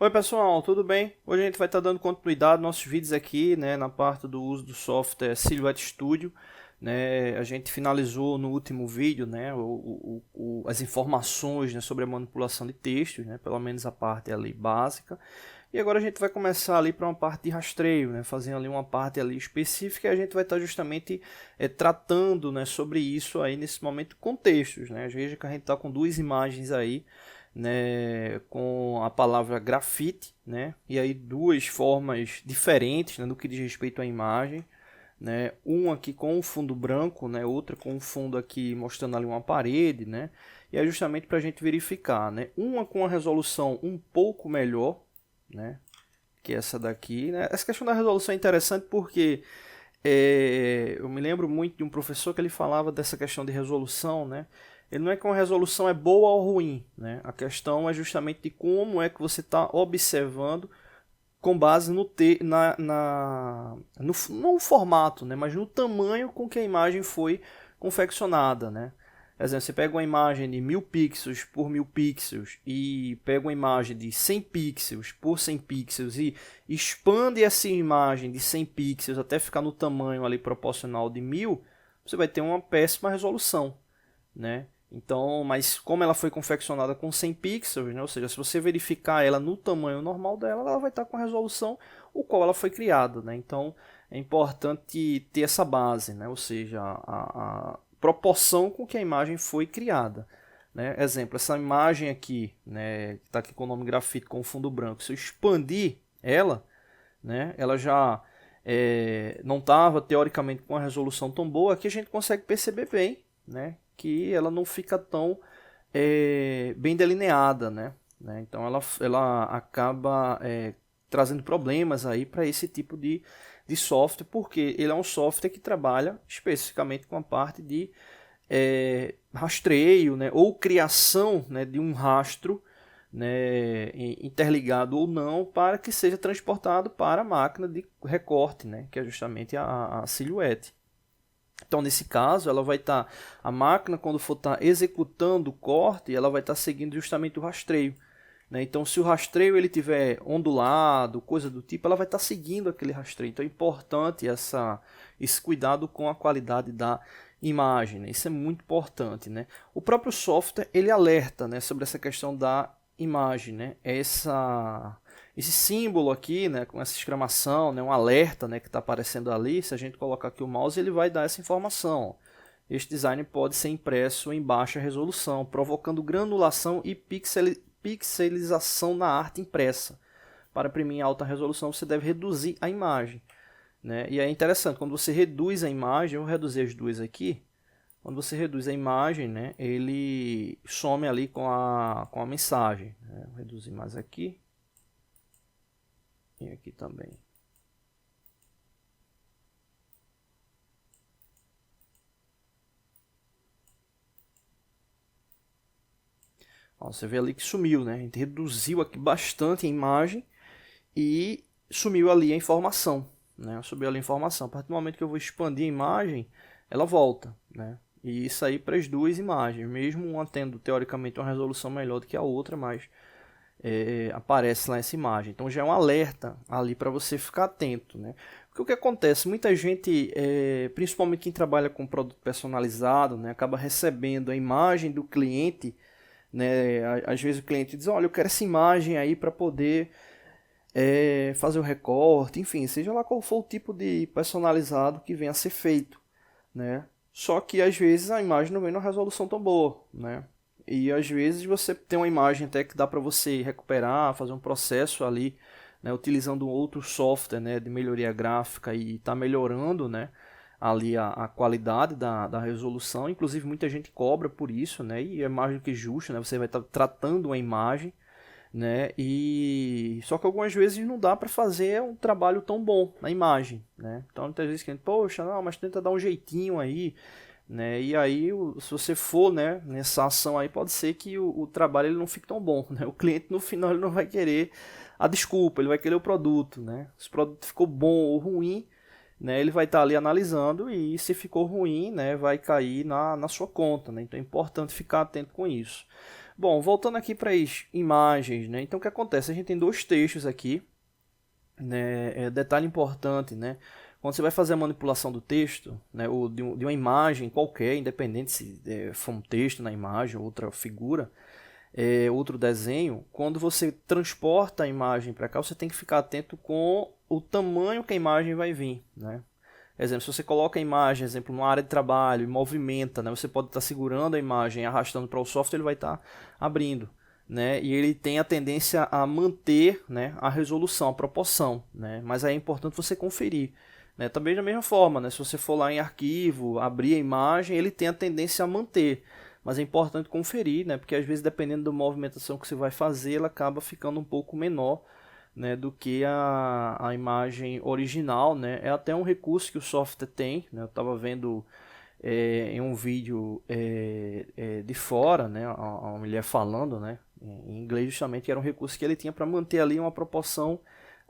Oi pessoal, tudo bem? Hoje a gente vai estar dando continuidade aos nossos vídeos aqui, né, na parte do uso do software Silhouette Studio. Né, a gente finalizou no último vídeo, né, as informações, né, sobre a manipulação de textos, né, pelo menos a parte ali básica. E agora a gente vai começar ali para uma parte de rastreio, né, fazendo ali uma parte ali específica, e a gente vai estar justamente tratando, né, sobre isso aí nesse momento com textos, né. Veja que a gente está com duas imagens aí, né, com a palavra grafite, né, e aí duas formas diferentes, né, no que diz respeito à imagem, né, uma aqui com um fundo branco, né, outra com um fundo aqui mostrando ali uma parede, né, e é justamente para a gente verificar, né, uma com a resolução um pouco melhor, né, que essa daqui, né. Essa questão da resolução é interessante porque eu me lembro muito de um professor que ele falava dessa questão de resolução, né? Ele não é que uma resolução é boa ou ruim, né? A questão é justamente de como é que você está observando com base no, não no formato, né? Mas no tamanho com que a imagem foi confeccionada, né? Por exemplo, você pega uma imagem de 1000 pixels por 1000 pixels e pega uma imagem de 100 pixels por 100 pixels e expande essa imagem de 100 pixels até ficar no tamanho ali proporcional de 1000, você vai ter uma péssima resolução, né? Então, mas como ela foi confeccionada com 100 pixels, né? Ou seja, se você verificar ela no tamanho normal dela, ela vai estar com a resolução o qual ela foi criada, né? Então, é importante ter essa base, né? Ou seja, a proporção com que a imagem foi criada, né? Exemplo, essa imagem aqui, né, que está aqui com o nome grafite com fundo branco, se eu expandir ela, né, ela já não estava teoricamente com uma resolução tão boa, aqui a gente consegue perceber bem, né, que ela não fica tão bem delineada, né? Então ela acaba trazendo problemas aí para esse tipo de software, porque ele é um software que trabalha especificamente com a parte de rastreio, né, ou criação, né, de um rastro, né, interligado ou não, para que seja transportado para a máquina de recorte, né, que é justamente a Silhouette. Então, nesse caso, ela vai estar, a máquina, quando for estar executando o corte, ela vai estar seguindo justamente o rastreio, né? Então, se o rastreio ele tiver ondulado, coisa do tipo, ela vai estar seguindo aquele rastreio. Então, é importante esse cuidado com a qualidade da imagem, né? Isso é muito importante, né? O próprio software ele alerta, né, sobre essa questão da imagem, né? Esse símbolo aqui, né, com essa exclamação, né, um alerta, né, que está aparecendo ali, se a gente colocar aqui o mouse, ele vai dar essa informação. Este design pode ser impresso em baixa resolução, provocando granulação e pixelização na arte impressa. Para imprimir em alta resolução, você deve reduzir a imagem, né? E é interessante, quando você reduz a imagem, eu vou reduzir as duas aqui, quando você reduz a imagem, né, ele some ali com a mensagem, né? Vou reduzir mais aqui. E aqui também. Ó, você vê ali que sumiu, né? A gente reduziu aqui bastante a imagem e sumiu ali a informação, né? Subiu ali a informação. A partir do momento que eu vou expandir a imagem, ela volta, né? E isso aí para as duas imagens, mesmo uma tendo teoricamente uma resolução melhor do que a outra, mas aparece lá essa imagem. Então já é um alerta ali para você ficar atento, né? Porque o que acontece? Muita gente, principalmente quem trabalha com produto personalizado, né, acaba recebendo a imagem do cliente, né? Às vezes o cliente diz, olha, eu quero essa imagem aí para poder fazer o recorte, enfim, seja lá qual for o tipo de personalizado que venha a ser feito, né? Só que às vezes a imagem não vem numa resolução tão boa, né? E às vezes você tem uma imagem até que dá para você recuperar, fazer um processo ali, né, utilizando outro software, né, de melhoria gráfica e está melhorando, né, ali a qualidade da resolução. Inclusive muita gente cobra por isso, né, e é mais do que justo, né, você vai estar tratando uma imagem, né, e só que algumas vezes não dá para fazer um trabalho tão bom na imagem, né. Então muitas vezes que a gente, poxa, não, mas tenta dar um jeitinho aí, né? E aí, se você for, né, nessa ação aí, pode ser que o trabalho ele não fique tão bom, né? O cliente no final ele não vai querer a desculpa, ele vai querer o produto, né? Se o produto ficou bom ou ruim, né, ele vai estar ali analisando e se ficou ruim, né, vai cair na sua conta, né? Então é importante ficar atento com isso. Bom, voltando aqui para as imagens, né? Então o que acontece? A gente tem dois textos aqui, né? Detalhe importante, né? Quando você vai fazer a manipulação do texto, né, ou de uma imagem qualquer, independente se for um texto na imagem, outra figura, outro desenho, quando você transporta a imagem para cá, você tem que ficar atento com o tamanho que a imagem vai vir, né? Exemplo, se você coloca a imagem, exemplo, numa área de trabalho e movimenta, né, você pode estar segurando a imagem, arrastando para o software, ele vai estar abrindo, né, e ele tem a tendência a manter, né, a resolução, a proporção, né, mas aí é importante você conferir. Né, também da mesma forma, né, se você for lá em arquivo, abrir a imagem, ele tem a tendência a manter, mas é importante conferir, né, porque às vezes dependendo da movimentação que você vai fazer, ela acaba ficando um pouco menor, né, do que a imagem original, né? É até um recurso que o software tem, né? Eu estava vendo em um vídeo de fora, né, a mulher falando, né, em inglês justamente, que era um recurso que ele tinha para manter ali uma proporção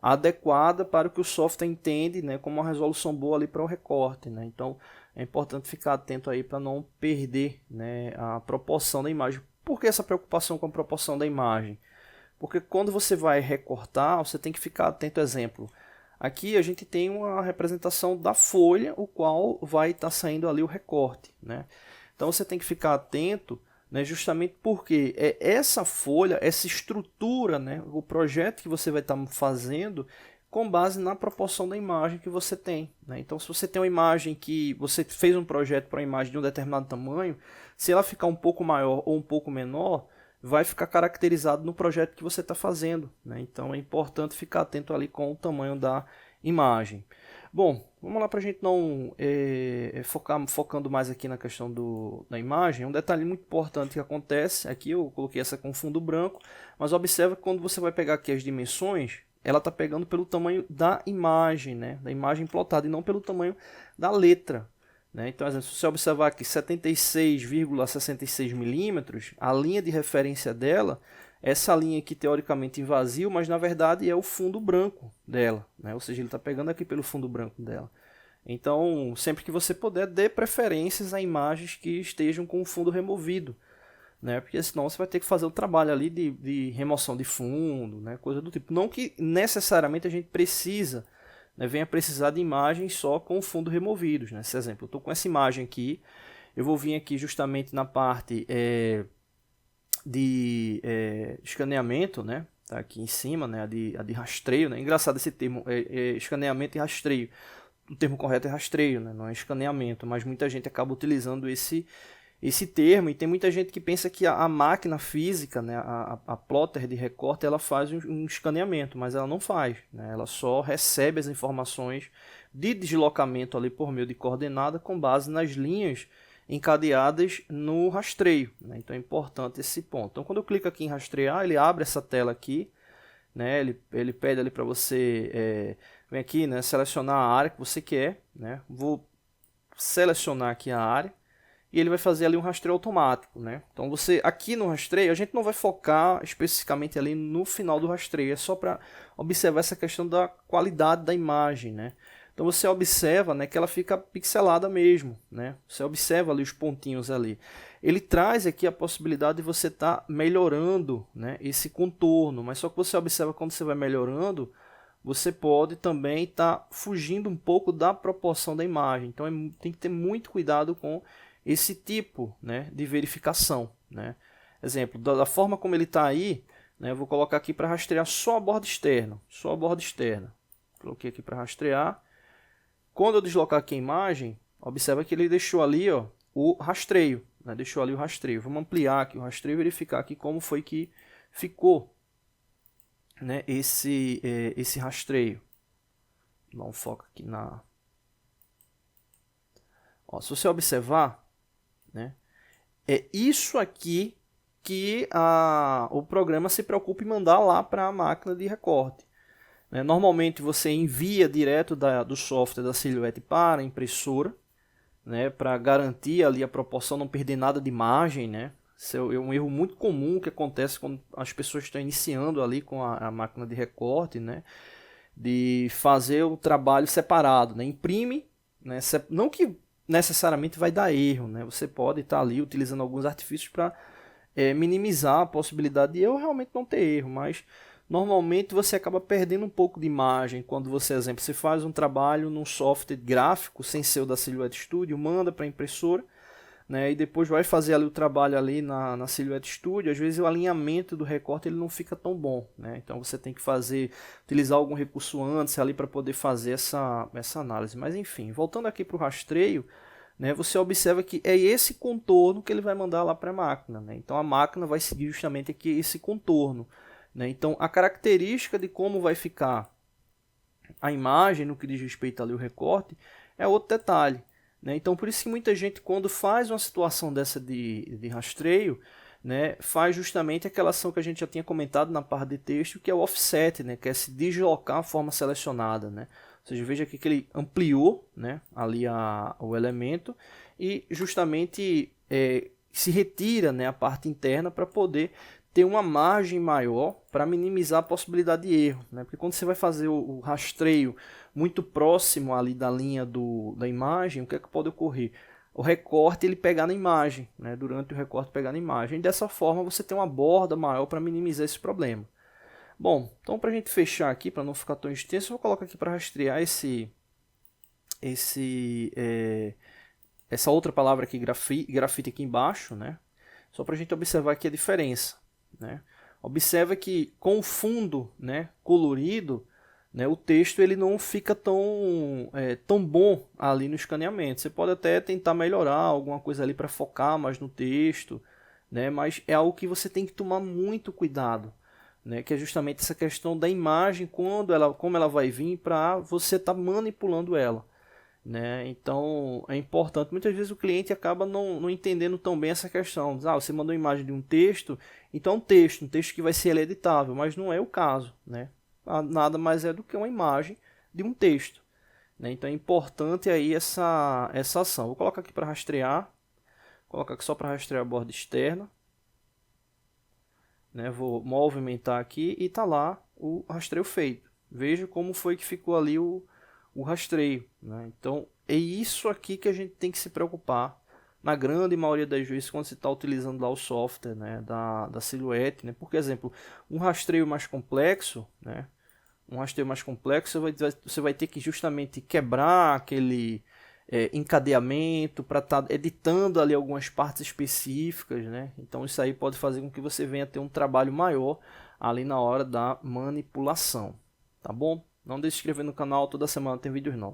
adequada para o que o software entende, né, como uma resolução boa ali para o recorte, né? Então é importante ficar atento aí para não perder, né, a proporção da imagem. Por que essa preocupação com a proporção da imagem? Porque quando você vai recortar, você tem que ficar atento, exemplo. Aqui a gente tem uma representação da folha, o qual vai estar saindo ali o recorte, né? Então você tem que ficar atento, né, justamente porque é essa folha, essa estrutura, né, o projeto que você vai estar fazendo com base na proporção da imagem que você tem, né? Então se você tem uma imagem que você fez um projeto para uma imagem de um determinado tamanho, se ela ficar um pouco maior ou um pouco menor, vai ficar caracterizado no projeto que você está fazendo, né? Então é importante ficar atento ali com o tamanho da imagem. Bom, vamos lá para a gente não focando mais aqui na questão da imagem. Um detalhe muito importante que acontece, aqui eu coloquei essa com fundo branco, mas observa que quando você vai pegar aqui as dimensões, ela está pegando pelo tamanho da imagem, né? Da imagem plotada e não pelo tamanho da letra. Né? Então, se você observar aqui 76,66 milímetros, a linha de referência dela, essa linha aqui teoricamente em vazio, mas na verdade é o fundo branco dela, né? Ou seja, ele está pegando aqui pelo fundo branco dela. Então, sempre que você puder, dê preferências a imagens que estejam com o fundo removido, né? Porque senão você vai ter que fazer o trabalho ali de remoção de fundo, né? Coisa do tipo. Não que necessariamente a gente precisa, né, venha precisar de imagens só com fundo removidos, né? Esse exemplo, eu estou com essa imagem aqui, eu vou vir aqui justamente na parte de escaneamento, né? Tá aqui em cima, né? A de rastreio, né? Engraçado esse termo, escaneamento e rastreio. O termo correto é rastreio, né? Não é escaneamento, mas muita gente acaba utilizando esse termo, e tem muita gente que pensa que a máquina física, né, a plotter de recorte, ela faz um escaneamento, mas ela não faz, né? Ela só recebe as informações de deslocamento ali por meio de coordenada com base nas linhas encadeadas no rastreio, né? Então é importante esse ponto. Então quando eu clico aqui em rastrear, ele abre essa tela aqui, né? Ele pede ali para você vem aqui, né, selecionar a área que você quer, né? Vou selecionar aqui a área e ele vai fazer ali um rastreio automático, né? Então você aqui no rastreio, a gente não vai focar especificamente ali no final do rastreio, é só para observar essa questão da qualidade da imagem, né? Então você observa, né, que ela fica pixelada mesmo, né? Você observa ali os pontinhos ali. Ele traz aqui a possibilidade de você estar melhorando, né, esse contorno, mas só que você observa quando você vai melhorando, você pode também estar fugindo um pouco da proporção da imagem. Então tem que ter muito cuidado com esse tipo, né, de verificação, né? Exemplo, da forma como ele está aí, né, eu vou colocar aqui para rastrear só a borda externa, só a borda externa. Coloquei aqui para rastrear. Quando eu deslocar aqui a imagem, observa que ele deixou ali, ó, o rastreio, né? Deixou ali o rastreio. Vamos ampliar aqui o rastreio e verificar aqui como foi que ficou, né, esse rastreio. Dá um foco aqui na... Ó, se você observar, né, é isso aqui que o programa se preocupa em mandar lá para a máquina de recorte. Né? Normalmente você envia direto do software da Silhouette para a impressora, né, para garantir ali a proporção, não perder nada de imagem, né? Isso é um erro muito comum que acontece quando as pessoas estão iniciando ali com a máquina de recorte, né, de fazer o trabalho separado, né? Imprime, né, não que necessariamente vai dar erro, né? Você pode estar ali utilizando alguns artifícios para minimizar a possibilidade de eu realmente não ter erro, mas normalmente você acaba perdendo um pouco de imagem quando você, exemplo, você faz um trabalho num software gráfico sem ser o da Silhouette Studio, manda para a impressora, né, e depois vai fazer ali o trabalho ali na Silhouette Studio. Às vezes o alinhamento do recorte ele não fica tão bom, né, então você tem que utilizar algum recurso antes ali para poder fazer essa análise. Mas enfim, voltando aqui para o rastreio, né, você observa que é esse contorno que ele vai mandar lá para a máquina, né, então a máquina vai seguir justamente aqui esse contorno, né, então a característica de como vai ficar a imagem no que diz respeito ali ao recorte é outro detalhe. Né? Então, por isso que muita gente, quando faz uma situação dessa de rastreio, né, faz justamente aquela ação que a gente já tinha comentado na parte de texto, que é o offset, né, que é se deslocar a forma selecionada. Né? Ou seja, veja aqui que ele ampliou, né, ali o elemento e justamente se retira, né, a parte interna para poder ter uma margem maior para minimizar a possibilidade de erro, né? Porque quando você vai fazer o rastreio muito próximo ali da linha da imagem, o que é que pode ocorrer? O recorte ele pegar na imagem, né? Durante o recorte pegar na imagem, e dessa forma você tem uma borda maior para minimizar esse problema. Bom, então para a gente fechar aqui, para não ficar tão extenso, eu vou colocar aqui para rastrear essa outra palavra aqui, grafite aqui embaixo, né? Só para a gente observar aqui a diferença. Né? Observa que com o fundo, né, colorido, né, o texto ele não fica tão bom ali no escaneamento. Você pode até tentar melhorar alguma coisa ali para focar mais no texto, né, mas é algo que você tem que tomar muito cuidado, né, que é justamente essa questão da imagem, como ela vai vir para você estar manipulando ela. Né? Então é importante, muitas vezes o cliente acaba não entendendo tão bem essa questão. Você mandou imagem de um texto, então um texto que vai ser editável, mas não é o caso, né? Nada mais é do que uma imagem de um texto, né? Então é importante aí essa ação. Vou colocar aqui para rastrear, colocar aqui só para rastrear a borda externa, né? Vou movimentar aqui e tá lá o rastreio feito. Veja como foi que ficou ali o rastreio. Né? Então é isso aqui que a gente tem que se preocupar na grande maioria das vezes quando você está utilizando lá o software, né, da Silhouette. Né? Por exemplo, um rastreio mais complexo, né, você vai ter que justamente quebrar aquele encadeamento para estar editando ali algumas partes específicas. Né? Então isso aí pode fazer com que você venha ter um trabalho maior ali na hora da manipulação. Tá bom? Não deixe de se inscrever no canal, toda semana tem vídeos novos.